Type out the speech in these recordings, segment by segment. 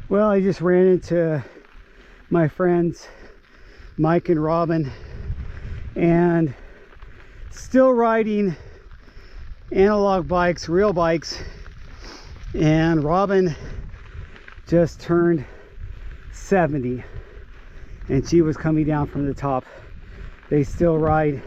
Well, I just ran into my friends Mike and Robin, and still riding analog bikes, real bikes. And Robin just turned 70 and she was coming down from the top. They still ride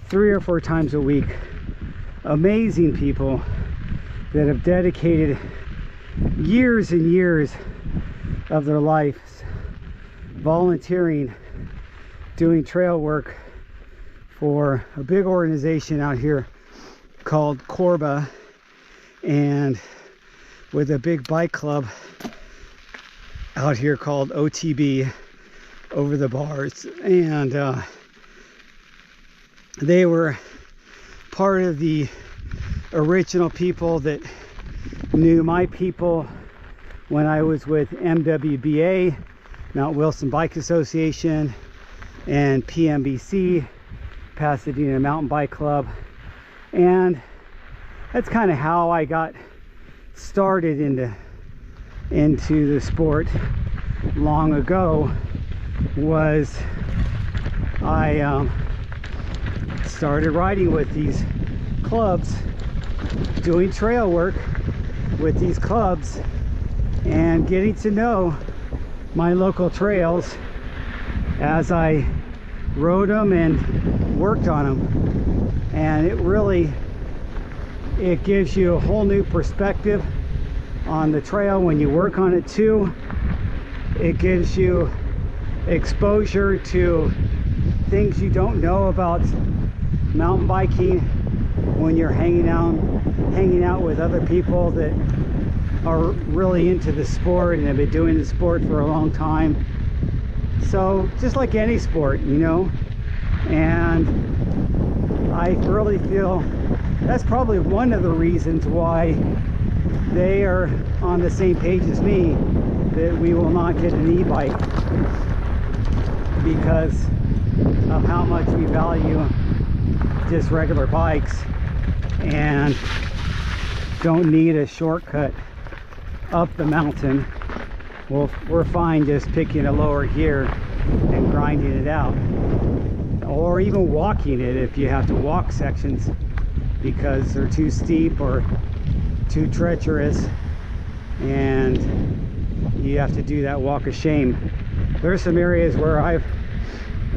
3 or 4 times a week. Amazing people that have dedicated years and years of their lives volunteering, doing trail work for a big organization out here called Corba, and with a big bike club out here called OTB, Over the Bars. And they were part of the original people that knew my people when I was with MWBA, Mount Wilson Bike Association, and PMBC, Pasadena Mountain Bike Club. And that's kind of how I got started into the sport long ago. Was I started riding with these clubs, doing trail work with these clubs, and getting to know my local trails as I rode them and worked on them. And it gives you a whole new perspective on the trail when you work on it too. It gives you exposure to things you don't know about mountain biking when you're hanging out with other people that are really into the sport and have been doing the sport for a long time. So just like any sport, you know. And I really feel that's probably one of the reasons why they are on the same page as me, that we will not get an e-bike, because of how much we value just regular bikes and don't need a shortcut up the mountain. Well, we're fine just picking a lower gear and grinding it out, or even walking it if you have to walk sections because they're too steep or too treacherous and you have to do that walk of shame. There's some areas where I've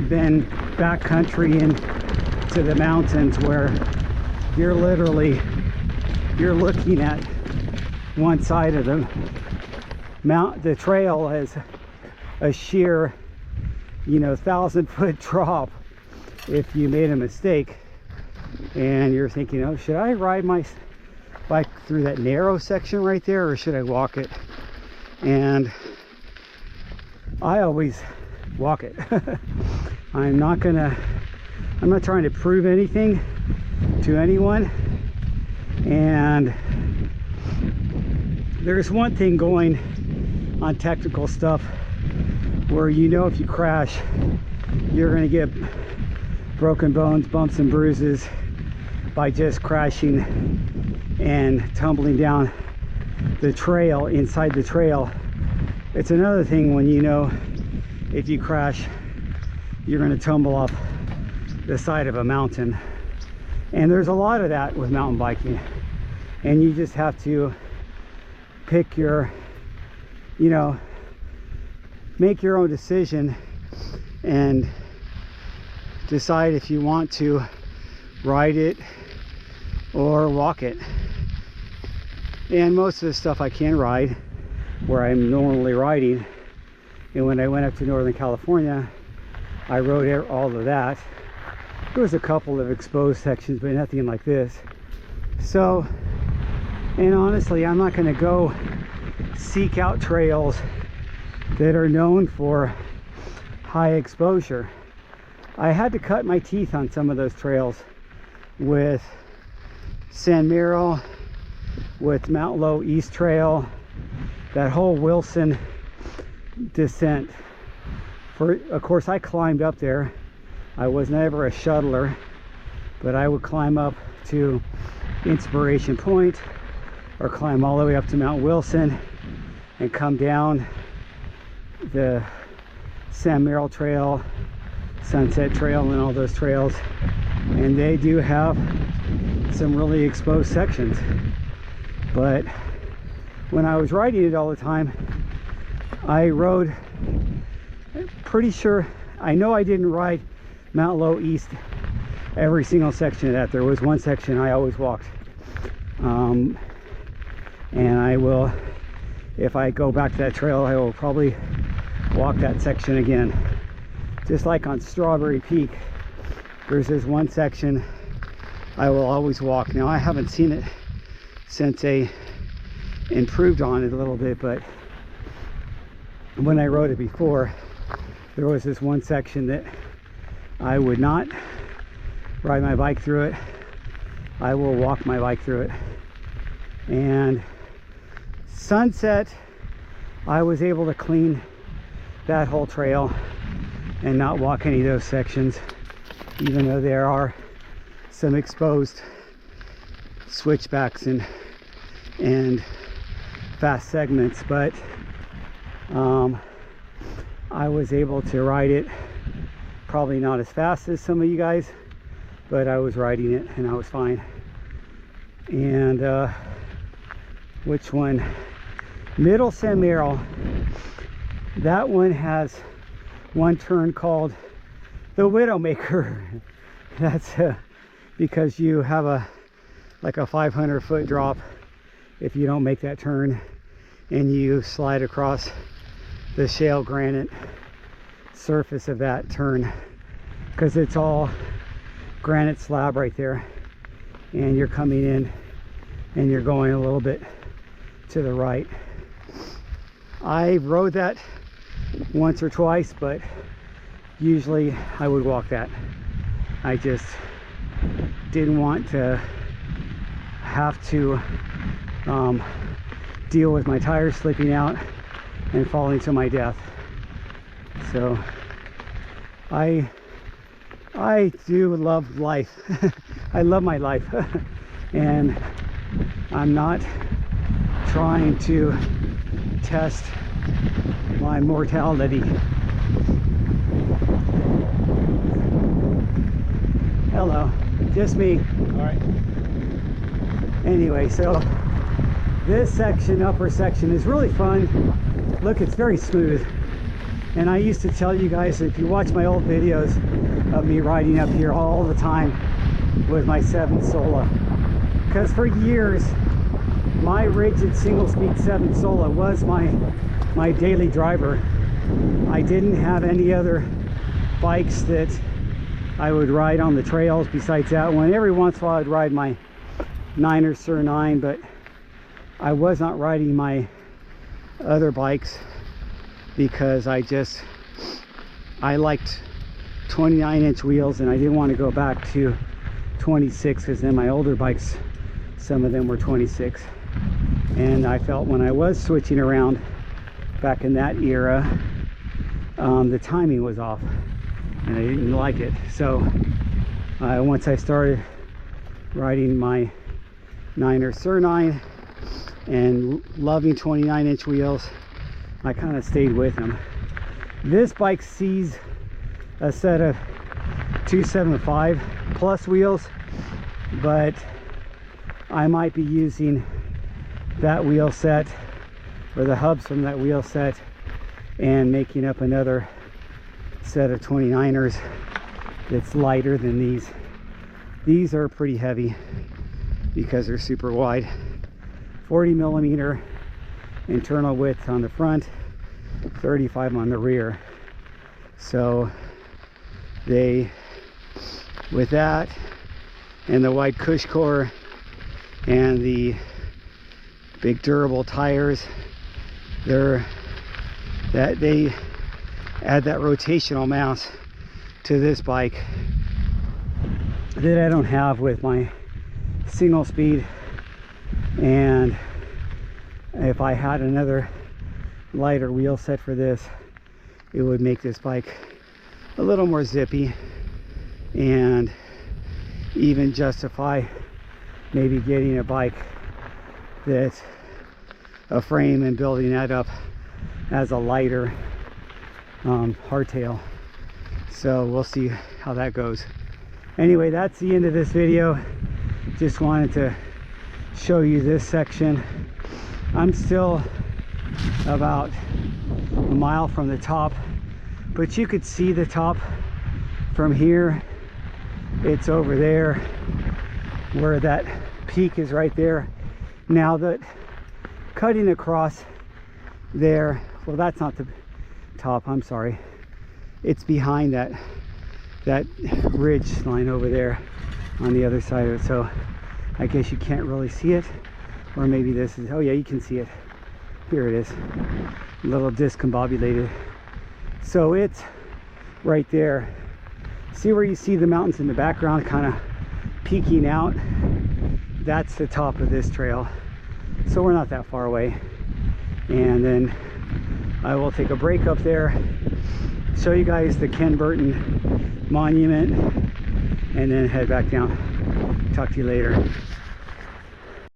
been backcountry into the mountains where you're looking at one side of the trail as a sheer, 1,000-foot drop if you made a mistake, and you're thinking, oh, should I ride my bike through that narrow section right there, or should I walk it? And I always walk it. I'm not trying to prove anything to anyone. And there's one thing going on technical stuff where if you crash, you're going to get broken bones, bumps and bruises by just crashing and tumbling down the trail, inside the trail. It's another thing when if you crash, you're going to tumble off the side of a mountain. And there's a lot of that with mountain biking, and you just have to pick your, make your own decision and decide if you want to ride it or walk it. And most of the stuff I can ride where I'm normally riding. And when I went up to Northern California, I rode all of that. There was a couple of exposed sections, but nothing like this. So, and honestly, I'm not going to go seek out trails that are known for high exposure. I had to cut my teeth on some of those trails with San Miro, with Mount Low East Trail, that whole Wilson descent. Of course, I climbed up there. I was never a shuttler, but I would climb up to Inspiration Point or climb all the way up to Mount Wilson and come down the San Merrill Trail, Sunset Trail, and all those trails. And they do have some really exposed sections. But when I was riding it all the time, I rode, pretty sure, I know I didn't ride Mount Low East every single section of that. There was one section I always walked. And I will, if I go back to that trail, I will probably walk that section again. Just like on Strawberry Peak, there's this one section I will always walk. Now I haven't seen it since they improved on it a little bit, but when I rode it before, there was this one section that I would not ride my bike through it. I will walk my bike through it. And Sunset, I was able to clean that whole trail and not walk any of those sections, even though there are some exposed switchbacks and fast segments. But I was able to ride it, probably not as fast as some of you guys, but I was riding it and I was fine. And which one? Middle San Merrill, that one has one turn called the Widowmaker. That's because you have like a 500-foot drop if you don't make that turn, and you slide across the shale granite surface of that turn, because it's all granite slab right there, and you're coming in and you're going a little bit to the right. I rode that once or twice, but usually I would walk that. I just didn't want to have to deal with my tires slipping out and falling to my death. So I do love life. I love my life. And I'm not trying to test my mortality. Hello, just me. All right. Anyway, so this section, upper section, is really fun. Look, it's very smooth. And I used to tell you guys, if you watch my old videos of me riding up here all the time with my 7 Sola, because for years my rigid single speed 7 Sola was my daily driver. I didn't have any other bikes that I would ride on the trails besides that one. Every once in a while I'd ride my 9er Sur 9, but I was not riding my other bikes because I liked 29-inch wheels, and I didn't want to go back to 26, because then my older bikes, some of them were 26, and I felt when I was switching around back in that era, the timing was off and I didn't like it. So once I started riding my 9er Sur 9 and loving 29-inch wheels, I kind of stayed with them. This bike sees a set of 275 plus wheels, but I might be using that wheel set or the hubs from that wheel set and making up another set of 29ers that's lighter than these. These are pretty heavy because they're super wide. 40mm internal width on the front, 35 on the rear. So they, with that and the wide cush core and the big durable tires, they add that rotational mass to this bike that I don't have with my single speed. And if I had another lighter wheel set for this, it would make this bike a little more zippy and even justify maybe getting a bike that a frame and building that up as a lighter hardtail. So we'll see how that goes. Anyway, that's the end of this video. Just wanted to show you this section. I'm still about a mile from the top, but you could see the top from here. It's over there where that peak is, right there. Now that cutting across there, well, that's not the top, I'm sorry. It's behind that ridge line over there on the other side of it. So I guess you can't really see it, or maybe this is, oh yeah, you can see it. Here it is, a little discombobulated. So it's right there. See where you see the mountains in the background kind of peeking out? That's the top of this trail. So we're not that far away. And then I will take a break up there, show you guys the Ken Burton monument, and then head back down. Talk to you later.